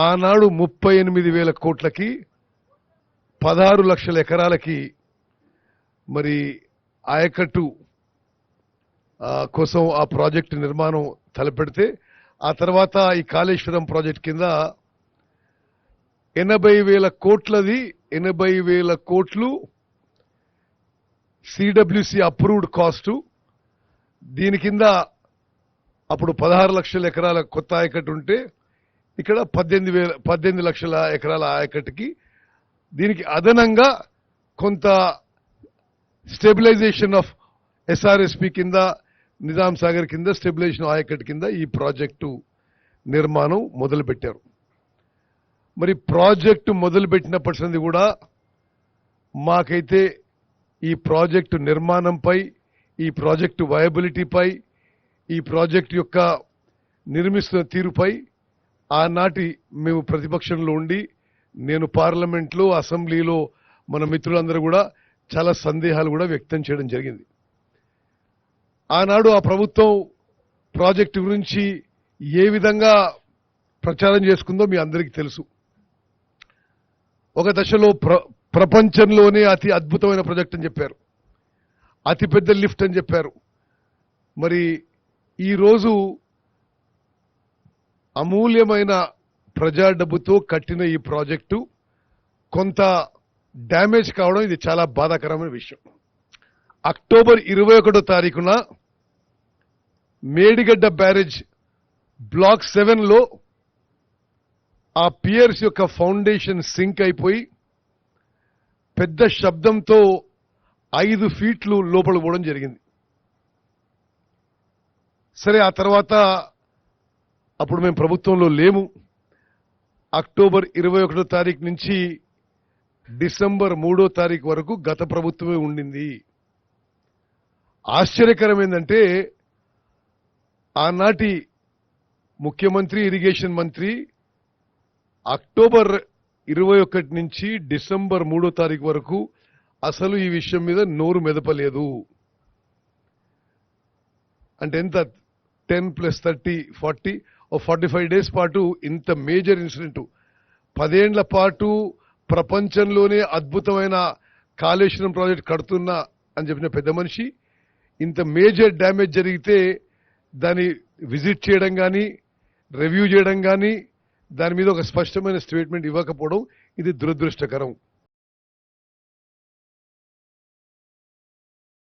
ఆనాడు 38,000 కోట్లకి 16 లక్షల ఎకరాలకి మరి ఆయకట్టు కోసం ఆ ప్రాజెక్టు నిర్మాణం తలపెడితే ఆ తర్వాత ఈ కాళేశ్వరం ప్రాజెక్ట్ కింద 80,000 కోట్లది 80,000 కోట్లు సిడబ్ల్యూసి అప్రూవ్డ్ కాస్ట్. దీని కింద అప్పుడు 16 లక్షల ఎకరాల కొత్త ఆయకట్టు ఉంటే ఇక్కడ 18 లక్షల ఎకరాల ఆయకట్టుకి దీనికి అదనంగా కొంత స్టెబిలైజేషన్ ఆఫ్ ఎస్ఆర్ఎస్పి కింద నిజాం సాగర్ కింద స్టెబిలైజేషన్ ఆయకట్టు కింద ఈ ప్రాజెక్టు నిర్మాణం మొదలుపెట్టారు. మరి ప్రాజెక్టు మొదలుపెట్టినప్పటి నుండి కూడా మాకైతే ఈ ప్రాజెక్టు నిర్మాణంపై, ఈ ప్రాజెక్టు వయబిలిటీపై, ఈ ప్రాజెక్టు యొక్క నిర్మిస్తున్న తీరుపై ఆనాటి మేము ప్రతిపక్షంలో ఉండి నేను పార్లమెంట్లో అసెంబ్లీలో మన మిత్రులందరూ కూడా చాలా సందేహాలు కూడా వ్యక్తం చేయడం జరిగింది. ఆనాడు ఆ ప్రభుత్వం ప్రాజెక్టు గురించి ఏ విధంగా ప్రచారం చేసుకుందో మీ అందరికీ తెలుసు. ఒక దశలో ప్రపంచంలోనే అతి అద్భుతమైన ప్రాజెక్ట్ అని చెప్పారు, అతిపెద్ద లిఫ్ట్ అని చెప్పారు. మరి ఈరోజు అమూల్యమైన ప్రజా డబ్బుతో కట్టిన ఈ ప్రాజెక్టు కొంత డ్యామేజ్ కావడం ఇది చాలా బాధాకరమైన విషయం. అక్టోబర్ 21వ తారీఖున మేడిగడ్డ బ్యారేజ్ బ్లాక్ 7లో ఆ పియర్స్ యొక్క ఫౌండేషన్ సింక్ అయిపోయి పెద్ద శబ్దంతో 5 ఫీట్లు లోపల పోవడం జరిగింది. సరే, ఆ తర్వాత అప్పుడు మేము ప్రభుత్వంలో లేము. అక్టోబర్ 21వ తారీఖు నుంచి డిసెంబర్ 3వ తారీఖు వరకు గత ప్రభుత్వమే ఉండింది. ఆశ్చర్యకరం ఏంటంటే ఆనాటి ముఖ్యమంత్రి, ఇరిగేషన్ మంత్రి అక్టోబర్ 21 నుంచి డిసెంబర్ 3వ తారీఖు వరకు అసలు ఈ విషయం మీద నోరు మెదపలేదు. అంటే ఎంత 10 + 30 40 45 డేస్ పాటు ఇంత మేజర్ ఇన్సిడెంట్, 10 ఏళ్ల పాటు ప్రపంచంలోనే అద్భుతమైన కాళేశ్వరం ప్రాజెక్ట్ కడుతున్నా అని చెప్పిన పెద్ద మనిషి ఇంత మేజర్ డ్యామేజ్ జరిగితే దాన్ని విజిట్ చేయడం కానీ, రివ్యూ చేయడం కానీ, దాని మీద ఒక స్పష్టమైన స్టేట్మెంట్ ఇవ్వకపోవడం ఇది దురదృష్టకరం.